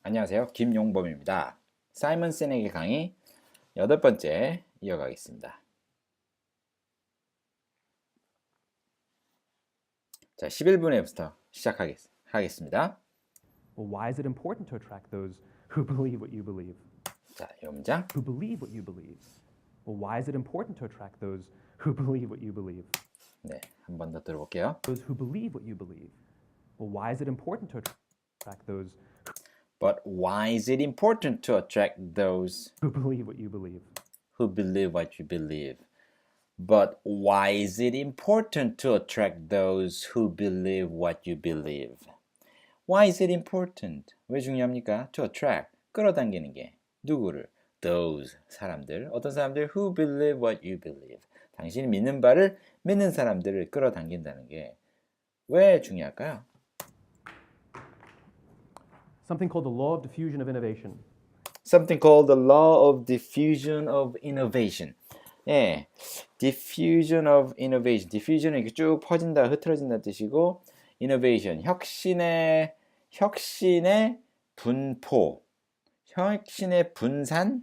안녕하세요. 김용범입니다. 사이먼 시넥의 강의 8번째 이어가겠습니다. 자, 11분에부터 시작하겠습니다. Well, why is it important to attract those who believe what you believe? 자, 이 문장. Who believe what you believe? Well, why is it important to attract those who believe what you believe? 네, 한 번 더 들어볼게요. Those who believe what you believe. Well, why is it important to attract those But why is it important to attract those who believe what you believe? who believe what you believe? But why is it important to attract those who believe what you believe? Why is it important? 왜 중요합니까? To attract, 끌어당기는 게 누구를? Those, 사람들. 어떤 사람들? Who believe what you believe. 당신이 믿는 바를 믿는 사람들을 끌어당긴다는 게 왜 중요할까요? Something called the law of diffusion of innovation. Something called the law of diffusion of innovation. 예, diffusion of innovation. diffusion은 이렇게 쭉 퍼진다, 흐트러진다 뜻이고, innovation, 혁신의 분포, 혁신의 분산.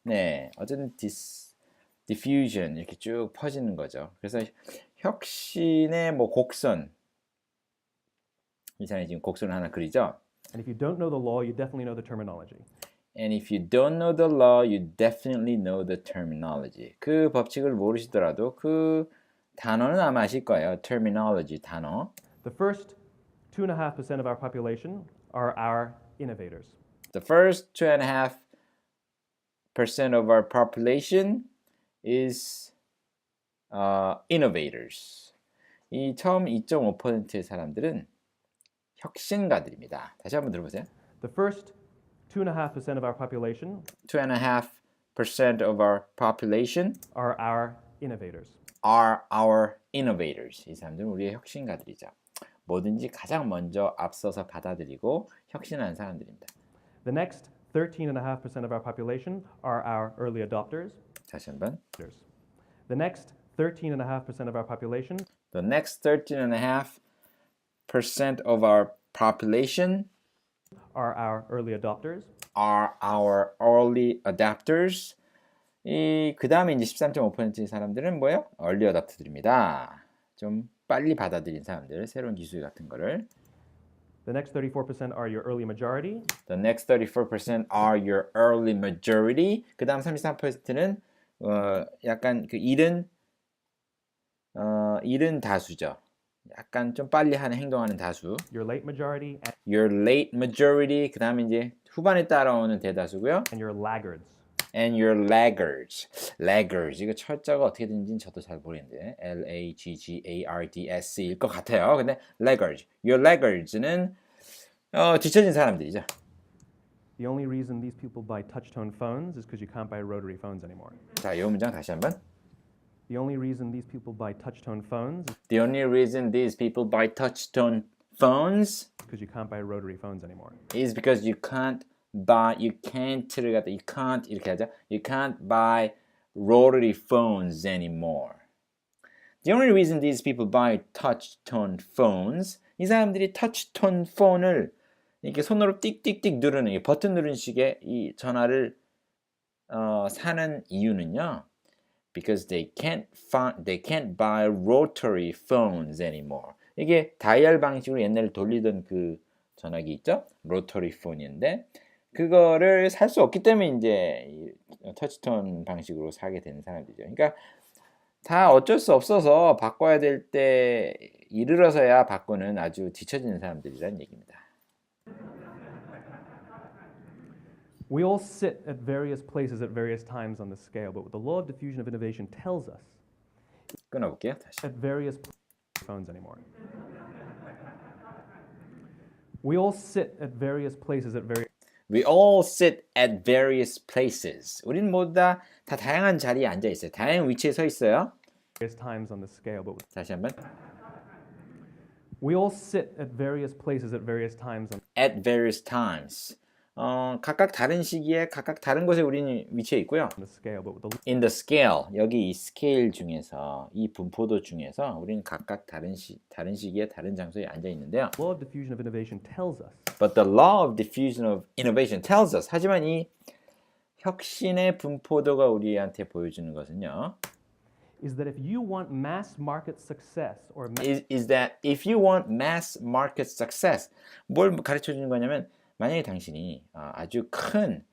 네, 어쨌든 diffusion 이렇게 쭉 퍼지는 거죠. 그래서 혁신의 뭐 곡선. 이 사람이 지금 곡선을 하나 그리죠. And if you don't know the law, you definitely know the terminology. And if you don't know the law, you definitely know the terminology. 그 법칙을 모르시더라도 그 단어는 아마 아실 거예요. terminology 단어. The first 2.5% of our population are our innovators. The first 2.5% of our population is innovators. 이 처음 2.5%의 사람들은 혁신가들입니다. 다시 한번 들어보세요. The first 2.5% of our population 2.5% of our population are our innovators. are our innovators. 이 사람들은 우리의 혁신가들이죠. 뭐든지 가장 먼저 앞서서 받아들이고 혁신하는 사람들입니다. The next 13.5% of our population are our early adopters. 다시 한번. The next 13.5% of our population The next 13.5% of our population are our early adopters. are our early adapters. 그 다음에 이제 13.5%의 사람들은 뭐예요? early adopter들입니다. 좀 빨리 받아들인 사람들, 새로운 기술 같은 거를. The next 34% are your early majority. The next 34% are your early majority. 그 다음 33%는 약간 그 이른 다수죠. 약간 좀 빨리 하는 행동하는 다수. Your late majority Your late majority. 그 다음에 이제 후반에 따라오는 대다수고요. and your laggards. And your laggards. laggards. 이거 철자가 어떻게 되는지는 저도 잘 모르겠는데 L-A-G-G-A-R-D-S 일 것 같아요. 근데 laggards. Your laggards는 뒤처진 사람들이죠. The only reason these people buy touch-tone phones is because you can't buy rotary phones anymore. 자, 이 문장 다시 한번. The only reason these people buy touch-tone phones The only reason these people buy touch-tone phones is because you can't buy rotary phones anymore. is because you can't 이렇게 하죠. You can't buy rotary phones anymore. The only reason these people buy touch-tone phones, 이 사람들이 touch-tone 폰을 이렇게 손으로 띡띡띡 누르는 이 버튼 누르는 식의 이 전화를 사는 이유는요. Because they can't buy rotary phones anymore. 이게 다이얼 방식으로 옛날에 돌리던 그 전화기 있죠? rotary phone인데 그거를 살 수 없기 때문에 이제 터치톤 방식으로 사게 되는 사람들이죠. 그러니까 다 어쩔 수 없어서 바꿔야 될 때 이르러서야 바꾸는 아주 뒤처지는 사람들이라는 얘기입니다. We all sit at various places at various times on the scale, but what the law of diffusion of innovation tells us 끊어볼게요. 다시. at various phones anymore. We all sit at various places at various We all sit at various places. 우리는 모두 다 다양한 자리에 앉아 있어요. 다양한 위치에 서 있어요. times on the scale, but 다시 한번. we all sit at various places at various times on At various times. 각각 다른 시기에 각각 다른 곳에 우리는 위치해 있고요. the scale, but with the In the scale, 여기 이 스케일 중에서 이 분포도 중에서 우리는 각각 다른 시기에 다른 장소에 앉아 있는데요. law of diffusion of innovation tells us But the law of diffusion of innovation tells us. 하지만 이 혁신의 분포도가 우리한테 보여주는 것은요. is that if you want mass market success or Is that if you want mass market success, 뭘 가르쳐 주는 거냐면 만약에 당신이 아주 큰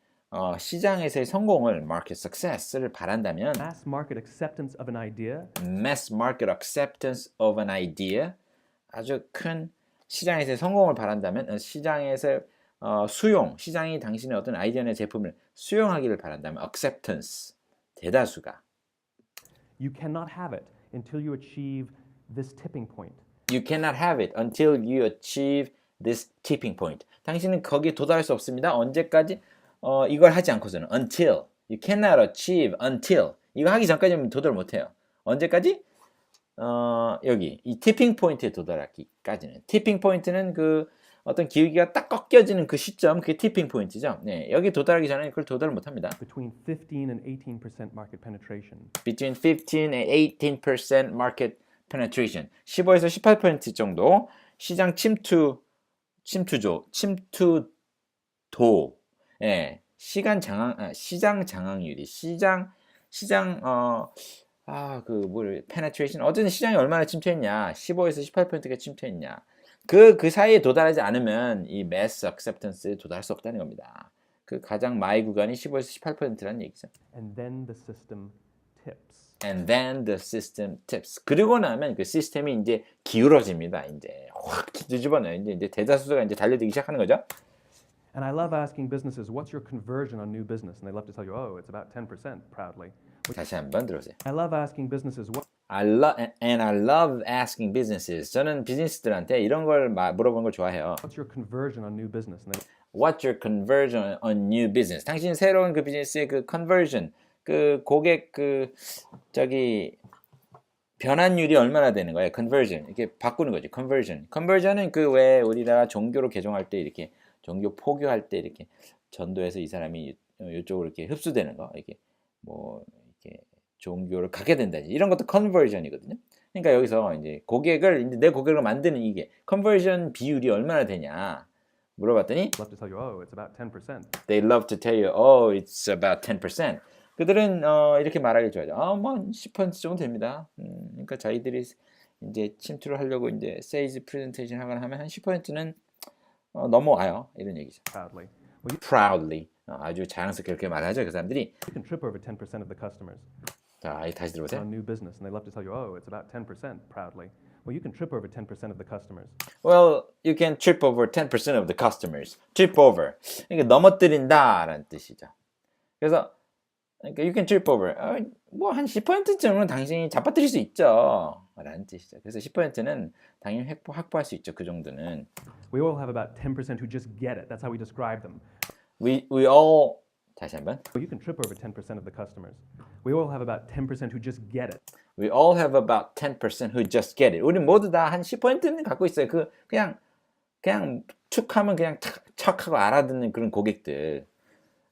시장에서의 성공을 market success를 바란다면 mass market acceptance of an idea, mass market acceptance of an idea, 아주 큰 시장에서의 성공을 바란다면 시장에서 시장이 당신의 어떤 아이디어나 제품을 수용하기를 바란다면 acceptance, 대다수가 you cannot have it until you achieve this tipping point. You cannot have it until you achieve this tipping point. 당신은 거기에 도달할 수 없습니다. 언제까지? 이걸 하지 않고서는 until. You cannot achieve until. 이거 하기 전까지는 도달 못해요. 언제까지? 여기 이 tipping point에 도달하기까지는. tipping point는 그 어떤 기울기가 딱 꺾여지는 그 시점, 그게 tipping point이죠. 네, 여기 도달하기 전에 그걸 도달을 못합니다. Between 15 and 18% market penetration. Between 15 and 18% market penetration. 15에서 18% 정도 시장 침투도, 예, 시장 장악률이, penetration, 어쨌든 시장이 얼마나 침투했냐, 15에서 18%가 침투했냐, 그 사이에 도달하지 않으면 이 mass acceptance에 도달할 수 없다는 겁니다. 그 가장 마이 구간이 15에서 18%라는 얘기죠. And then the system tips. And then the system tips. 그리고 나면 그 시스템이 이제 기울어집니다. 이제 확 뒤집어놔요. 이제 대다수가 이제 달려들기 시작하는 거죠. And I love asking businesses, what's your conversion on new business? And they love to tell you, oh, it's about 10% proudly. 다시 한번 들어보세요. I love asking businesses, I love asking businesses. 저는 비즈니스들한테 이런 걸 물어보는 걸 좋아해요. what's your conversion on new business? And they, What's your conversion on new business? 당신 새로운 그 비즈니스의 그 conversion, 그 고객 변환율이 얼마나 되는 거예요? conversion. 이렇게 바꾸는 거죠. conversion은 그 왜 우리나라 종교로 개종할 때 이렇게 종교 포교할 때 이렇게 전도해서 이 사람이 이쪽으로 이렇게 흡수되는 거. 이렇게 이렇게 종교를 갖게 된다지. 이런 것도 conversion이거든요. 그러니까 여기서 이제 내 고객을 만드는 이게 conversion 비율이 얼마나 되냐 물어봤더니 love to tell you, oh, it's about 10%. They love to tell you, oh, it's about 10%. 그들은 이렇게 말하기 좋아하죠. 뭐 10% 정도 됩니다. 그러니까 자기들이 이제 침투를 하려고 이제 세일즈 프레젠테이션 하거나 하면 한 10%는 넘어와요. 이런 얘기죠. Proudly. 아주 자랑스럽게 그렇게 말하죠. 그 사람들이. You can trip over 10% of the customers 자, 다시 들어보세요. on new business, and they love to tell you, oh, it's about 10% proudly. Well, you can trip over 10% of the customers. Well, you can trip over 10% of the customers. Trip over. 그러니까 넘어뜨린다라는 뜻이죠. 그래서 그러니까 you can trip over. 뭐 한 10% 정도는 당신이 잡아뜨릴 수 있죠. 라는 뜻이죠. 그래서 10%는 당연히 확보할 수 있죠. 그 정도는. We all have about 10% who just get it. That's how we describe them. We all 다시 한번. Well, you can trip over 10% of the customers. We all have about 10% who just get it. We all have about 10% who just get it. 우리 모두 다 한 10%는 갖고 있어요. 그냥 툭하면 그냥 척하고 알아듣는 그런 고객들.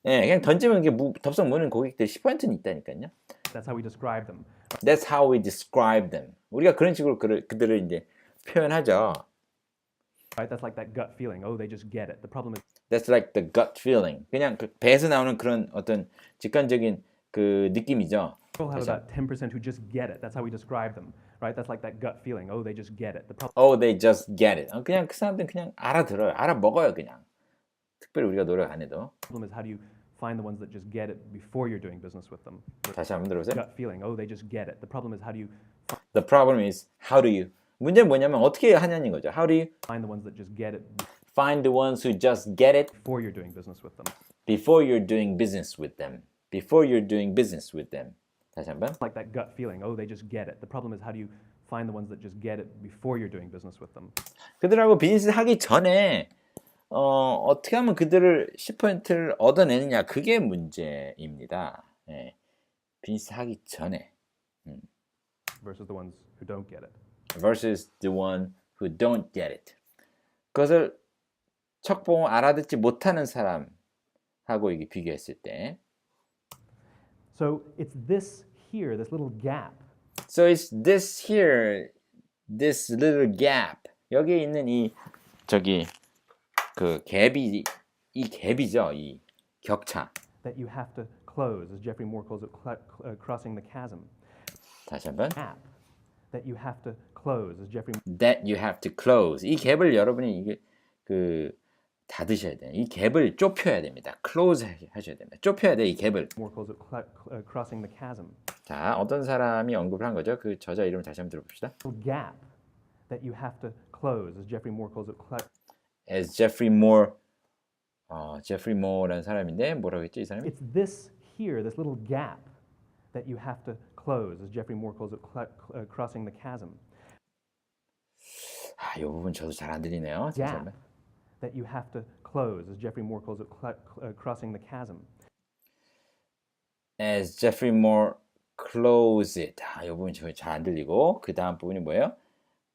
예, 그냥 던지면 이게 덥석 무는 고객들 10%는 있다니까요. That's how we describe them. That's how we describe them. 우리가 그런 식으로 그들을 이제 표현하죠. Right? That's like that gut feeling. Oh, they just get it. The problem is That's like the gut feeling. 그냥 그 배에서 나오는 그런 어떤 직관적인 그 느낌이죠. we all have about 10% who just get it. That's how we describe them. Right? That's like that gut feeling. Oh, they just get it. The problem Oh, they just get it. 그냥 그 사람들은 그냥 알아들어요. 알아먹어요, 그냥. 특별히 우리가 노력 안 해도. is how do you find the ones that just get it before you're doing business with them? 다시 한번 들어보세요. Gut feeling. Oh, they just get it. The problem is how do you The problem is how do you? 문제는 뭐냐면 어떻게 하냐는 거죠. How do you find the ones that just get it find the ones who just get it before you're doing business with them? before you're doing business with them? Before you're doing business with them. 다시 한번. Like that gut feeling. Oh, they just get it. The problem is how do you find the ones that just get it before you're doing business with them? 그들하고 비즈니스 하기 전에 어떻게 하면 그들을 10%를 얻어내느냐 그게 문제입니다. 예. 비즈니스 하기 전에 versus the ones who don't get it. versus the one who don't get it. 그것을 척 보면 알아듣지 못하는 사람 하고 이게 비교했을 때. So it's this here, this little gap. So it's this here, this little gap. 여기에 있는 이 저기 그 갭이 이 갭이죠. 이 격차. That you have to close, as Geoffrey Moore calls it, crossing the chasm. 다시 한번. Gap that you have to close, as Geoffrey That you have to close. 이 갭을 여러분이 이게 그 닫으셔야 돼요. 이 갭을 좁혀야 됩니다. close 하셔야 됩니다. 좁혀야 돼, 이 갭을. Moore calls it crossing the chasm. 자, 어떤 사람이 언급을 한 거죠? 그 저자 이름 다시 한번 들어봅시다. Gap that you have to close, as Geoffrey Moore calls it. As Geoffrey Moore, Geoffrey Moore라는 사람인데 뭐라고 했죠, 이 사람이? It's this here, this little gap that you have to close, as Geoffrey Moore calls it, crossing the chasm. 이 부분 저도 잘 안 들리네요. Gap that you have to close, as Geoffrey Moore calls it, crossing the chasm. As Geoffrey Moore close it. 이 부분 저 잘 안 들리고 그 다음 부분이 뭐예요?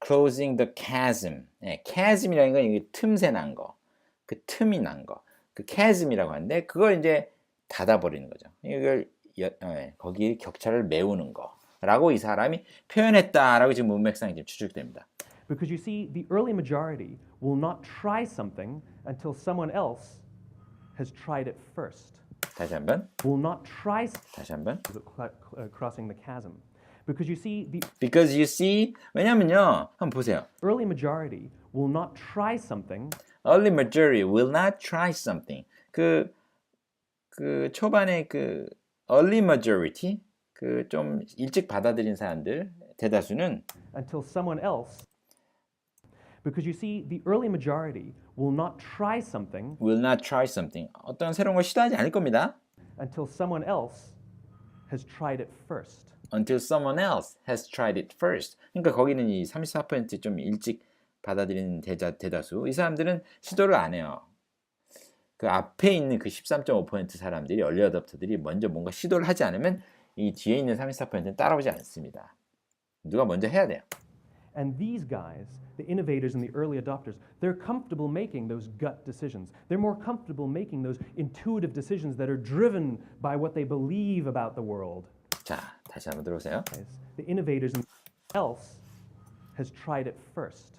Closing the chasm. chasm이라는 건 이게 틈새 난 거, 그 틈이 난 거, 그 chasm이라고 하는데 그걸 이제 닫아버리는 거죠. 이걸 거기 격차를 메우는 거라고 이 사람이 표현했다라고 지금 문맥상에 지금 추측됩니다. Because you see, the early majority will not try something until someone else has tried it first. 다시 한번. Will not try 다시 한번. crossing the chasm. Because you see, the Because you see, 왜냐면요, 한번 보세요. early majority will not try something Early majority will not try something. 그 초반에 그 early majority, 그 좀 일찍 받아들인 사람들 대다수는 until someone else. Because you see, the early majority will not try something will not try something. 어떤 새로운 걸 시도하지 않을 겁니다. until someone else has tried it first. Until someone else has tried it first. 그러니까 거기는 이 34% 좀 일찍 받아들이는 대다수. 이 사람들은 시도를 안 해요. 그 앞에 있는 그 13.5% 사람들이 early adopter들이 먼저 뭔가 시도를 하지 않으면 이 뒤에 있는 34%는 따라오지 않습니다. 누가 먼저 해야 돼요. And these guys, the innovators and the early adopters, they're comfortable making those gut decisions. They're more comfortable making those intuitive decisions that are driven by what they believe about the world. 자, 다시 한번 들어보세요. The innovators and else has tried it first.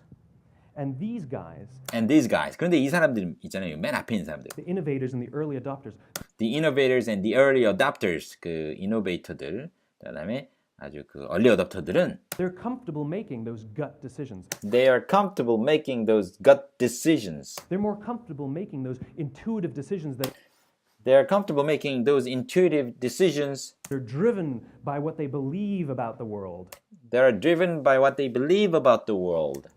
And these guys, 그런데 이 사람들 있잖아요. 맨 앞에 있는 사람들. the innovators and the early adopters, The innovators and the early adopters, 그 이노베이터들, 그다음에 아주 그 early adopter들은 they're comfortable making those gut decisions. they are comfortable making those gut decisions. They're more comfortable making those intuitive decisions that They are comfortable making those intuitive decisions. are driven by what they believe about the world. They are driven by what they believe about the world.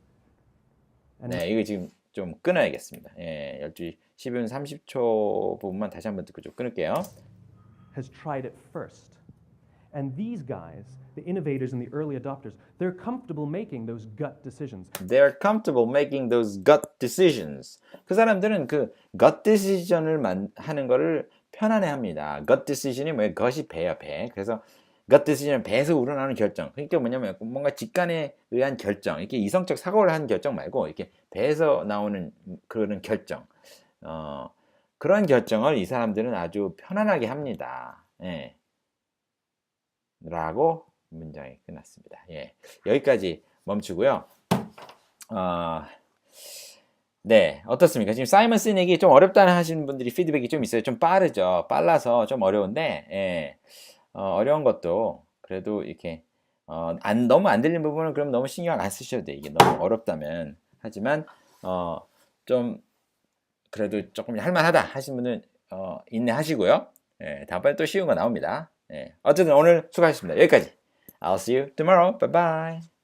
네, 이거 지금 좀 끊어야겠습니다. 예, 12시 12분 30초 부분만 다시 한번 듣고 좀 끊을게요. Has tried it first. And these guys, the innovators and the early adopters, they're comfortable making those gut decisions. They are comfortable making those gut decisions. 그 사람들은 그 gut decision을 하는 거를 편안해합니다. gut decision이 뭐예요? gut이 배야, 배. 그래서 gut decision 배에서 우러나오는 결정. 그러니까 뭐냐면 뭔가 직관에 의한 결정. 이렇게 이성적 사고를 한 결정 말고 이렇게 배에서 나오는 그런 결정. 그런 결정을 이 사람들은 아주 편안하게 합니다. 예. 라고 문장이 끝났습니다. 예. 여기까지 멈추고요. 네, 어떻습니까? 지금 사이먼 시넥이 좀 어렵다는 하시는 분들이 피드백이 좀 있어요. 좀 빠르죠. 빨라서 좀 어려운데, 예. 어려운 것도 그래도 이렇게 너무 안 들리는 부분은 그럼 너무 신경 안 쓰셔도 돼요. 이게 너무 어렵다면. 하지만 좀 그래도 조금 할만하다 하시는 분은 인내하시고요. 예, 다음번에 또 쉬운 거 나옵니다. 예, 어쨌든 오늘 수고하셨습니다. 여기까지. I'll see you tomorrow. Bye bye.